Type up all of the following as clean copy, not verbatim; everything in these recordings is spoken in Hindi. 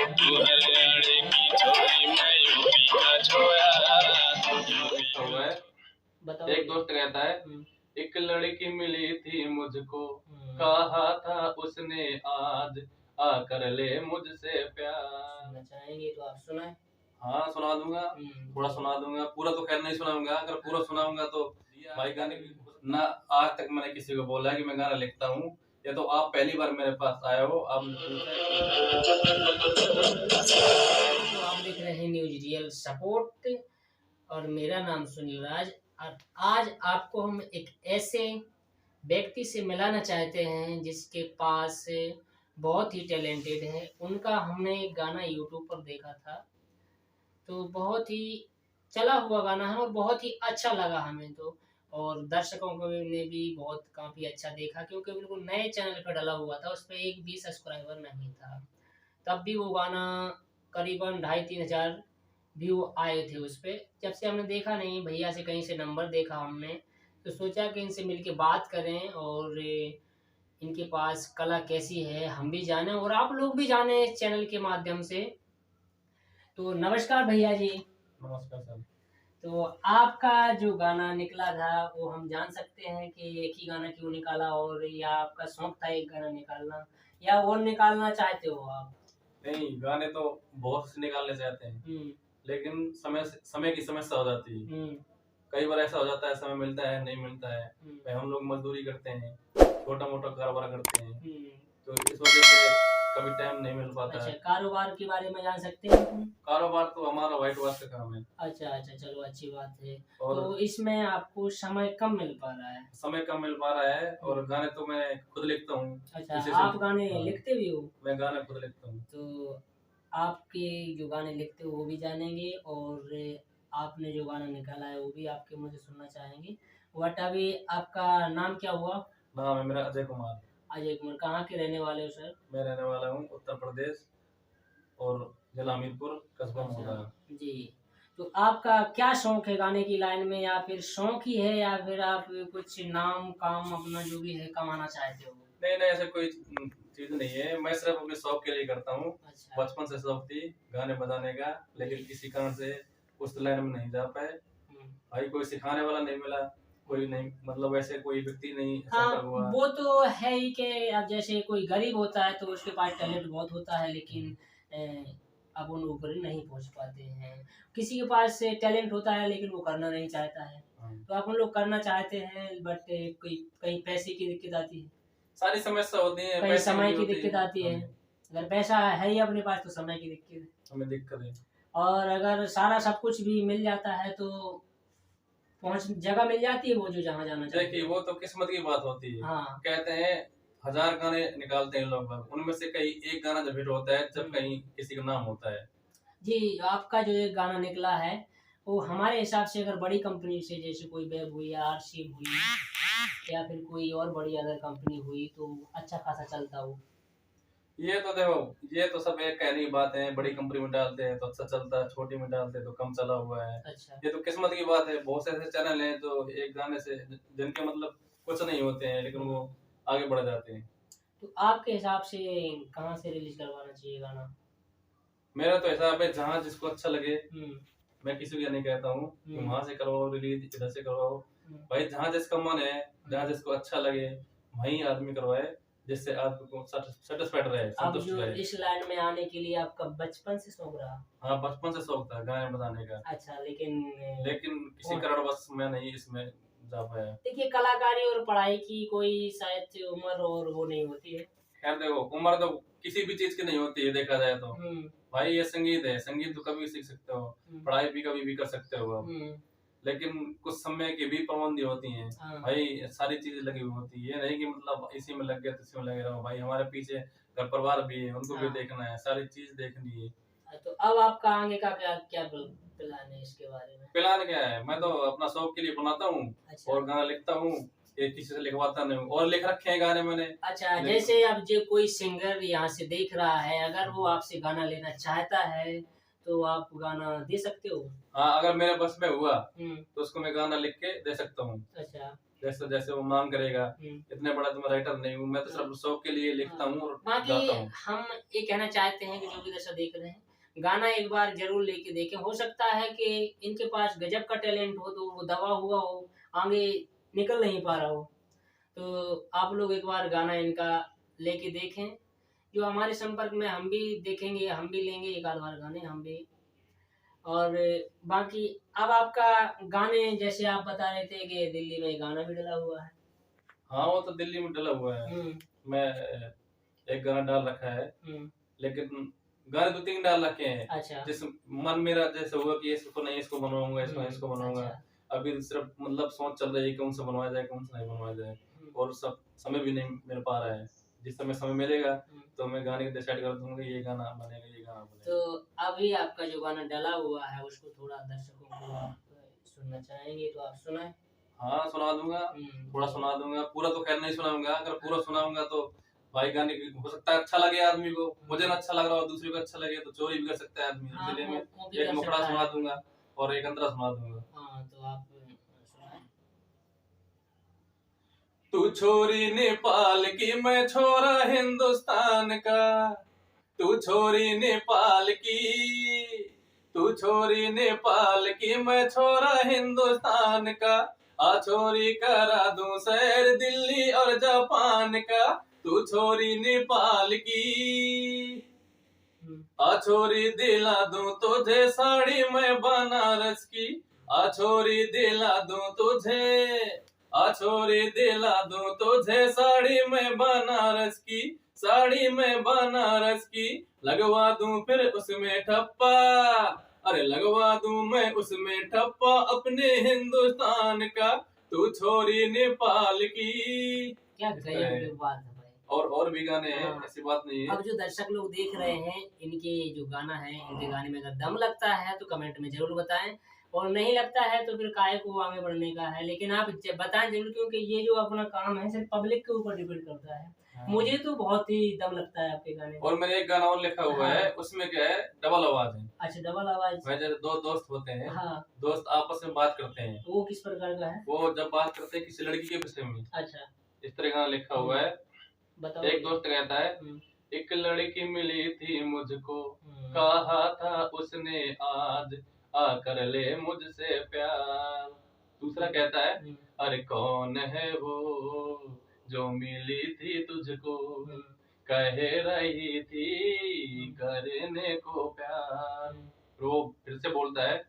तू हरियाणे की छोरी मैं यूपी का छोरा। बताओ। एक दोस्त कहता है एक लड़की मिली थी मुझको, कहा था उसने आज आकर ले मुझसे प्यार। सुनना चाहेंगे तो आप सुनाए। हाँ सुना दूंगा, थोड़ा सुना दूंगा, पूरा तो खैर नहीं सुनाऊंगा। अगर पूरा सुनाऊंगा तो भाई गाने ना, आज तक मैंने किसी को बोला है कि मैं गाना लिखता हूँ, या तो आप पहली बार मेरे पास आए हो, आप देख रहे हैं न्यूज रियल सपोर्ट और मेरा नाम सुनील राज। और आज आपको हम एक ऐसे व्यक्ति से मिलाना चाहते हैं जिसके पास बहुत ही टैलेंटेड है। उनका हमने एक गाना यूट्यूब पर देखा था, तो बहुत ही चला हुआ गाना है और बहुत ही अच्छा लगा हमें तो, और दर्शकों को ने भी बहुत काफ़ी अच्छा देखा, क्योंकि बिल्कुल नए चैनल पर डला हुआ था, उस पर एक भी सब्सक्राइबर नहीं था। तब भी वो गाना करीबन 2,500-3,000 व्यू आए थे उस पर। जब से हमने देखा नहीं, भैया से कहीं से नंबर देखा हमने, तो सोचा कि इनसे मिलके बात करें और इनके पास कला कैसी है हम भी जाने और आप लोग भी जाने इस चैनल के माध्यम से। तो नमस्कार भैया जी। नमस्कार सर। तो आपका जो गाना निकला था वो हम जान सकते हैं कि एक ही गाना क्यों निकाला, और या आपका शौक था एक गाना निकालना, या और निकालना चाहते हो आप? नहीं, गाने तो बहुत से निकालने चाहते हैं, लेकिन समय की समस्या हो जाती है। कई बार ऐसा हो जाता है समय मिलता है नहीं मिलता है। भाई हम लोग मजदूरी करते हैं, छोटा मोटा कारोबार करते हैं, तो इस वजह से कभी टाइम नहीं मिल पाता अच्छा, है। कारोबार के बारे में जान सकते हैं हम? कारोबार तो हमारा व्हाइट वॉश का काम है। अच्छा अच्छा, चलो अच्छी बात है। और तो इसमें आपको समय कम मिल पा रहा है? समय कम मिल पा रहा है, और गाने तो मैं खुद लिखता हूँ। अच्छा, आप गाने लिखते भी हो? मैं गाने खुद लिखता हूँ। तो आपके जो गाने लिखते हो वो भी जानेंगे, और आपने जो गाना निकाला है वो भी आपके मुझे सुनना चाहेंगे। बट अभी आपका नाम क्या हुआ? नाम है मेरा अजय कुमार। अजय कुमार, कहाँ के रहने वाले हो सर? मैं रहने वाला हूँ उत्तर प्रदेश, और जिला हमीरपुर, कस्बा मोहदा। जी, तो आपका क्या शौक है गाने की लाइन में, या फिर शौक ही है, या फिर आप कुछ नाम काम अपना जो भी है कमाना चाहते हो? नहीं नहीं, ऐसा कोई चीज नहीं है, मैं सिर्फ अपने शौक के लिए करता हूँ। अच्छा। बचपन से शौक थी गाने बजाने का, लेकिन किसी कारण से उस लाइन में नहीं जा पाए। भाई कोई सिखाने वाला नहीं मिला, कोई नहीं, मतलब ऐसे कोई व्यक्ति नहीं संपर्क हुआ। वो तो है ही कि अब जैसे कोई गरीब होता है तो उसके पास टैलेंट बहुत होता है, लेकिन अब उन ऊपर नहीं पहुंच पाते हैं। किसी के पास टैलेंट होता है लेकिन वो करना नहीं चाहता है, तो आप उन लोग करना चाहते हैं, बट कोई कहीं पैसे की दिक्कत आती है, सारी समस्या होती है, कहीं पैसे समय की की दिक्कत आती है। अगर पैसा है ही अपने पास तो समय की दिक्कत है, हमें दिक्कत है। और अगर सारा सब कुछ भी मिल जाता है तो पहुंच जगह मिल जाती है वो जो जहाँ जाना चाहते हैं। देखिए वो तो किस्मत की बात होती है। हाँ। कहते हैं 1000 गाने निकालते हैं लोग, उनमें से कई एक गाना जब हिट होता है जब कहीं किसी का नाम होता है। जी, आपका जो एक गाना निकला है वो हमारे हिसाब से अगर बड़ी कंपनी से, जैसे कोई वेब हुई या आरसीएम हुई या फिर कोई और बड़ी अदर कंपनी हुई, तो अच्छा खासा चलता हो। ये तो देखो, ये तो सब एक कहने की बात है, बड़ी कंपनी में डालते हैं तो अच्छा चलता है, छोटी में डालते हैं तो कम चला हुआ है। अच्छा। ये तो किस्मत की बात है। बहुत से ऐसे चैनल हैं जो एक गाने से जिनके मतलब कुछ नहीं होते हैं, लेकिन वो आगे बढ़ जाते हैं। तो आपके हिसाब से कहाँ से रिलीज करवाना चाहिए गाना? मेरा तो हिसाब है जहाँ जिसको अच्छा लगे, मैं किसी को ये नहीं कहता हूँ कि वहां से करवाओ रिलीज, इधर से करवाओ। भाई जहाँ जिसका मन है, जहाँ जिसको अच्छा लगे वहीं आदमी करवाए, जिससे आदमी को सेटिस्फाइड रहे, अब संतुष्ट जो रहे। इस लाइन में आने के लिए आपका बचपन से शौक रहा? हाँ, बचपन से शौक था गाने बजाने का। अच्छा, लेकिन किसी कारणवश मैं नहीं इसमें जा पाया। देखिए, कलाकारी और पढ़ाई की कोई शायद उम्र और वो नहीं होती है। खैर देखो, उम्र तो किसी भी चीज की नहीं होती है देखा जाए तो। भाई ये संगीत है, संगीत तो कभी भी सीख सकते हो, पढ़ाई भी कभी भी कर सकते हो आप। लेकिन कुछ समय की भी पाबंदी होती है। भाई सारी चीजें लगी हुई होती है, ये नहीं कि मतलब इसी में लग गया तो इसी में लगे रहो। भाई हमारे पीछे घर परिवार भी है, उनको भी देखना है, सारी चीज देखनी है। तो अब आपका आगे का क्या क्या प्लान है इसके बारे में? प्लान क्या है, मैं तो अपना शौक के लिए बनाता हूँ। अच्छा। और गाना लिखता हूँ, ये किसी से लिखवाता नहीं हूँ, और लिख रखे हैं गाने मैंने। अच्छा, जैसे अब जो कोई सिंगर यहाँ से देख रहा है, अगर वो आपसे गाना लेना चाहता है तो आप गाना दे सकते हो? हाँ, अगर मेरे बस में हुआ तो उसको मैं गाना लिख के दे सकता हूँ। अच्छा, जैसे जैसे वो मांग करेगा। इतने बड़ा तो मैं राइटर नहीं हूँ, मैं तो सिर्फ शौक के लिए लिखता हूँ और गाता हूँ। हम ये कहना चाहते हैं कि जो भी दर्शक देख रहे हैं, गाना एक बार जरूर लेके देखें। हो सकता है कि इनके पास गजब का टैलेंट हो, तो वो दबा हुआ हो, आगे निकल नहीं पा रहा हो, तो आप लोग एक बार गाना इनका लेके देखें। जो हमारे संपर्क में, हम भी देखेंगे, हम भी लेंगे एक आध बार गाने हम भी। और बाकी अब आपका गाने, जैसे आप बता रहे थे कि दिल्ली में गाना भी डला हुआ है। हाँ, वो तो दिल्ली में डला हुआ है। मैं एक गाना डाल रखा है, लेकिन गाने 2-3 डाल रखे हैं। अच्छा। जिस मन मेरा जैसे हुआ कि इसको नहीं, इसको बनवाऊंगा, इसको बनवाऊंगा। अच्छा। अभी सिर्फ मतलब सोच चल रही है कौन सा बनवाया जाए, कौन सा नहीं बनवाया जाए, और सब समय भी नहीं मिल पा रहा है। जिस समय मिलेगा तो मैं गाने डिसाइड कर दूंगा, ये गाना बनेगा, ये गाना बनेगा। तो अभी आपका जो गाना डला हुआ है उसको थोड़ा दर्शकों को आप सुनना चाहेंगे तो आप सुनाएं। हाँ, सुना दूंगा, थोड़ा सुना दूंगा। पूरा तो खैर नहीं सुनाऊंगा, अगर पूरा सुनाऊंगा तो भाई गाने हो सकता है अच्छा लगे आदमी को, मुझे ना अच्छा लग रहा हो, दूसरे को अच्छा लगे, तो चोरी भी कर सकता है आदमी। इसलिए मैं एक मुखड़ा सुना दूंगा और एक अंतरा सुना दूंगा। तो आप सुनाएं। तू छोरी नेपाल की, मैं छोरा हिंदुस्तान का। तू छोरी नेपाल की, तू छोरी नेपाल की, मैं छोरा हिंदुस्तान का। आ छोरी करा दूं सैर दिल्ली और जापान का। तू छोरी नेपाल की, आ छोरी दिला दूं तुझे साड़ी मैं बनारस की। आ छोरी दिला दूं तुझे, आ छोरी दिला दूं तुझे साड़ी मैं बनारस की। साड़ी में बनारस की, लगवा दूं फिर उसमें ठप्पा। अरे लगवा दूं मैं उसमें ठप्पा अपने हिंदुस्तान का। तू छोरी नेपाल की। क्या गजब बात है भाई। और भी गाने हैं, ऐसी बात नहीं है। अब जो दर्शक लोग देख रहे हैं, इनके जो गाना है, इनके गाने में अगर दम लगता है तो कमेंट में जरूर बताएं, और नहीं लगता है तो फिर काहे को आगे बढ़ने का है। लेकिन आप बताएं जरूर, क्योंकि ये जो अपना काम है सिर्फ पब्लिक के ऊपर डिपेंड करता है। मुझे तो बहुत ही दम लगता है आपके गाने में। और मैंने एक गाना और लिखा हुआ है, उसमें क्या है, डबल आवाज है। अच्छा, डबल आवाज। जैसे दो दोस्त होते हैं, दोस्त आपस में बात करते हैं। वो किस प्रकार का है? वो जब बात करते हैं किसी लड़की के विषय में। अच्छा, इस तरह गाना लिखा हुआ है। बताओ। एक दोस्त कहता है, एक लड़की मिली थी मुझको, कहा था उसने आज आकर ले मुझसे प्यार। दूसरा कहता है, अरे कौन है वो जो मिली थी तुझको, कह रही थी करने को प्यार। वो फिर से बोलता है,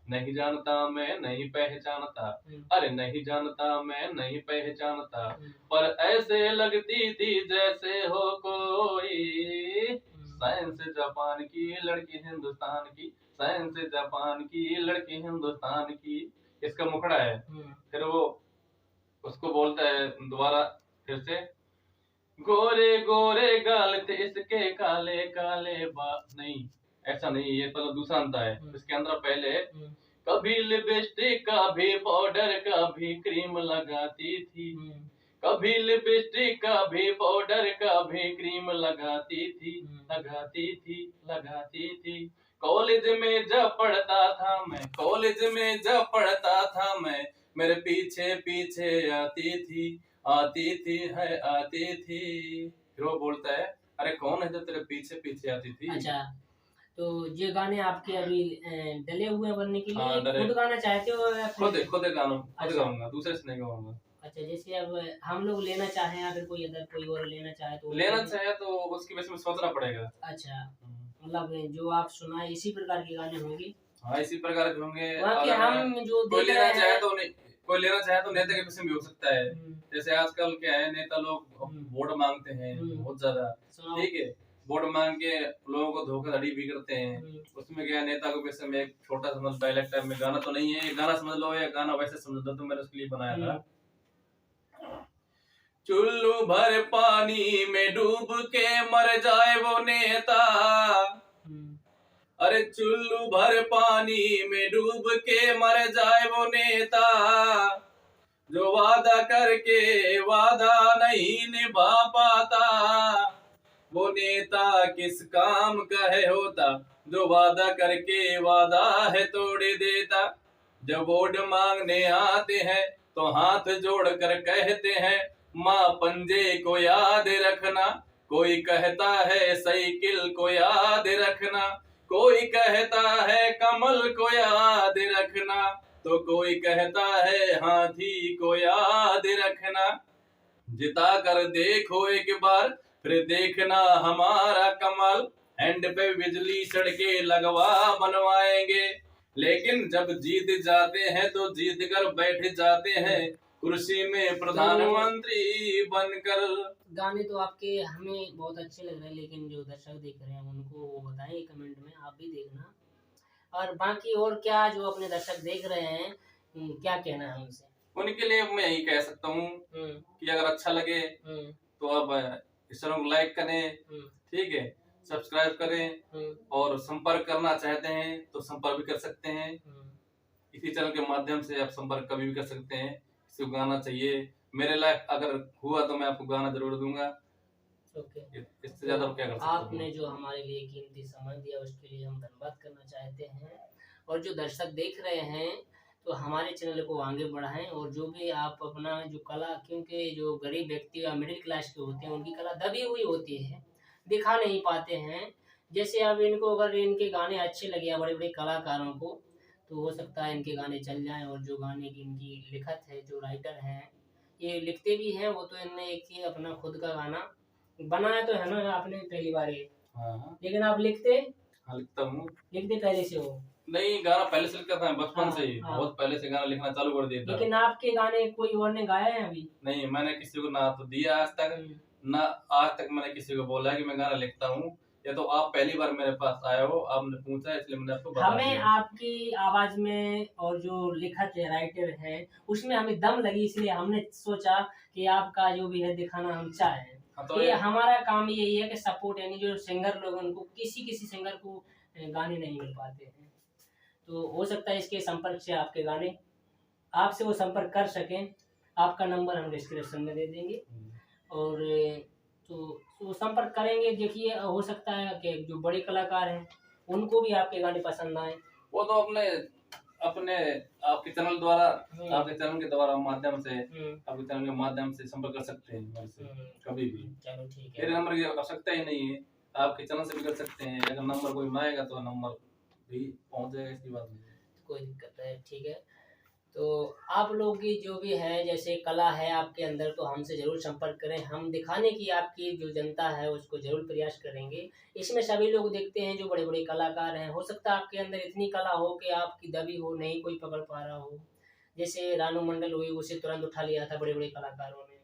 नहीं जानता मैं नहीं पहचानता, अरे नहीं जानता मैं नहीं पहचानता, पर ऐसे लगती थी जैसे हो कोई साइंस जापान की लड़की हिंदुस्तान की, साइंस जापान की लड़की हिंदुस्तान की। इसका मुखड़ा है। फिर वो उसको बोलता है दोबारा फिर से, गोरे गोरे गाल थे इसके काले काले बाल। नहीं, ऐसा नहीं, ये तो दूसरा अंतर है। इसके अंदर पहले, कभी लिपस्टिक कभी पाउडर कभी क्रीम लगाती थी, कभी लिपस्टिक कभी पाउडर कभी क्रीम लगाती थी, लगाती थी लगाती थी। कॉलेज में जब पढ़ता था मैं, कॉलेज में जब पढ़ता था मैं, मेरे पीछे पीछे आती थी, आती थी है आती थी। फिर वो बोलता है, अरे कौन है जो तेरे पीछे पीछे आती थी। अच्छा, तो ये गाने आपके अभी डले हुए बनने के लिए खुद गाना चाहते हो? खुद गाऊंगा, दूसरे से नहीं गाऊंगा। अच्छा, जैसे अब हम लोग लेना चाहें, अगर कोई अदर कोई और लेना चाहे तो लेना चाहे तो उसकी वजह से सोचना पड़ेगा। अच्छा, मतलब जो आप सुनाए इसी प्रकार के गाने होंगे? हाँ, इसी प्रकार के होंगे। हम जो कोई लेना चाहे तो नहीं, कोई लेना चाहे तो नेता के विषय में हो सकता है। जैसे आजकल क्या है, नेता लोग वोट मांगते हैं बहुत ज्यादा, ठीक है, वोट मांग के लोगों को धोखाधड़ी भी करते हैं। उसमें क्या है, नेता के विषय में एक छोटा सा डायलेक्ट टाइप में, गाना तो नहीं है, गाना समझ लो या गाना वैसे समझ लो, तो मैंने उसके लिए बनाया था। चुल्लू भर पानी में डूब के मर जाए वो नेता, अरे चुल्लू भर पानी में डूब के मर जाए वो नेता, जो वादा करके वादा नहीं निभा पाता, वो नेता किस काम का है होता, जो वादा करके वादा है तोड़ देता। जब वोट मांगने आते हैं तो हाथ जोड़ कर कहते हैं माँ पंजे को याद रखना। कोई कहता है साइकिल को याद रखना, कोई कहता है कमल को याद रखना, तो कोई कहता है हाथी को याद रखना। जिता कर देखो एक बार, फिर देखना हमारा कमाल। हैंड पे बिजली सड़के लगवा बनवाएंगे, लेकिन जब जीत जाते हैं तो जीत कर बैठ जाते हैं कुर्सी में प्रधानमंत्री बनकर। गाने तो आपके हमें बहुत अच्छे लग रहे हैं, लेकिन जो दर्शक देख रहे हैं उनको वो बताएं कमेंट में, आप भी देखना। और बाकी और क्या जो अपने दर्शक देख रहे हैं क्या कहना है उनसे? उनके लिए मैं यही कह सकता हूँ कि अगर अच्छा लगे तो आप इस चैनल को लाइक करें, ठीक है, सब्सक्राइब करें, और संपर्क करना चाहते हैं तो संपर्क भी कर सकते हैं। इसी चैनल के माध्यम से आप संपर्क कभी भी कर सकते हैं। किसी को गाना चाहिए, मेरे लायक अगर हुआ तो मैं आपको गाना जरूर दूंगा। इससे ज्यादा क्या कर सकते हैं। आपने जो हमारे लिए कीमती समय दिया उसके लिए हम धन्यवाद करना चाहते हैं। और जो दर्शक देख रहे हैं तो हमारे चैनल को आगे बढ़ाएं, और जो भी आप अपना जो कला, क्योंकि जो गरीब व्यक्ति या मिडिल क्लास के होते हैं उनकी कला दबी हुई होती है, दिखा नहीं पाते हैं। जैसे अब इनको अगर इनके गाने अच्छे लगे या बड़े बड़े कलाकारों को, तो हो सकता है इनके गाने चल जाएं। और जो गाने की इनकी लिखत है, जो राइटर हैं ये लिखते भी हैं, वो तो इनने एक अपना खुद का गाना बनाया तो है ना आपने पहली बार ये। हाँ। लेकिन आप लिखते? हाँ, लिखता हूँ। लिखते पहले से हो? नहीं, गाना पहले से लिखता था, बचपन से ही। हाँ। बहुत पहले से गाना लिखना चालू कर दिया था। लेकिन आपके गाने कोई और ने गाया है अभी? नहीं, मैंने किसी को ना तो दिया आज तक, ना आज तक मैंने किसी को बोला कि मैं गाना लिखता हूँ। या तो आप पहली बार मेरे पास आए हो, आपने पूछा इसलिए मैंने आपको बता हमें आपकी आवाज में और जो लिखत है, राइटर है, उसमें हमें दम लगी, इसलिए हमने सोचा कि आपका जो भी है दिखाना हम चाहें। तो ये हमारा काम यही है कि सपोर्ट, यानी जो सिंगर लोग उनको किसी सिंगर को गाने नहीं मिल पाते हैं, तो हो सकता है इसके संपर्क से आपके गाने आपसे वो संपर्क कर सकें। आपका नंबर हम डिस्क्रिप्शन में दे देंगे, और तो संपर्क करेंगे। देखिए हो सकता है कि जो बड़े कलाकार हैं उनको भी आपके गाने पसंद आए। वो तो अपने आपके चैनल द्वारा, आपके चैनल के द्वारा माध्यम से, आपके चैनल के माध्यम से संपर्क कर सकते हैं मेरे से कभी भी। चलो ठीक है, मेरे नंबर की आवश्यकता ही नहीं है, आपके चैनल से भी कर सकते हैं। अगर नंबर कोई मांगेगा तो नंबर भी पहुंच जाएगा, इसकी बात नहीं, कोई दिक्कत है। ठीक है, तो आप लोग की जो भी है, जैसे कला है आपके अंदर, तो हमसे ज़रूर संपर्क करें। हम दिखाने की आपकी जो जनता है उसको ज़रूर प्रयास करेंगे। इसमें सभी लोग देखते हैं जो बड़े बड़े कलाकार हैं, हो सकता है आपके अंदर इतनी कला हो कि आपकी दबी हो, नहीं कोई पकड़ पा रहा हो। जैसे रानू मंडल हुई, उसे तुरंत उठा लिया था बड़े बड़े कलाकारों ने।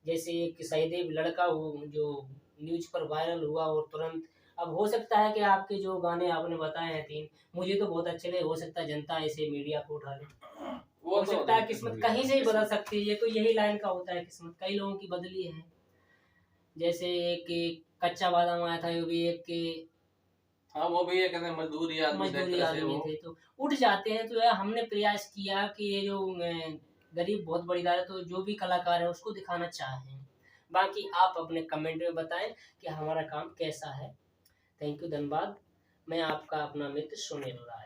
जैसे एक सहदेव लड़का हो जो न्यूज पर वायरल हुआ, और तुरंत अब हो सकता है कि आपके जो गाने आपने बताए हैं 3, मुझे तो बहुत अच्छे लगे। हो सकता है जनता ऐसे मीडिया को उठा ले, हो सकता है किस्मत कहीं से ही बदल सकती है। ये तो यही लाइन का होता है, किस्मत कई लोगों की बदली है। जैसे एक कच्चा बादाम आया था, वो भी एक के, हाँ वो भी एक मजदूरी आदमी थे, तो उठ जाते हैं। तो यार हमने प्रयास किया कि ये जो गरीब बहुत बड़ी दार है, तो जो भी कलाकार है उसको दिखाना चाहें। बाकी आप अपने कमेंट में बताएं कि हमारा काम कैसा है। थैंक यू, धन्यवाद। मैं आपका अपना मित्र सुनील राज।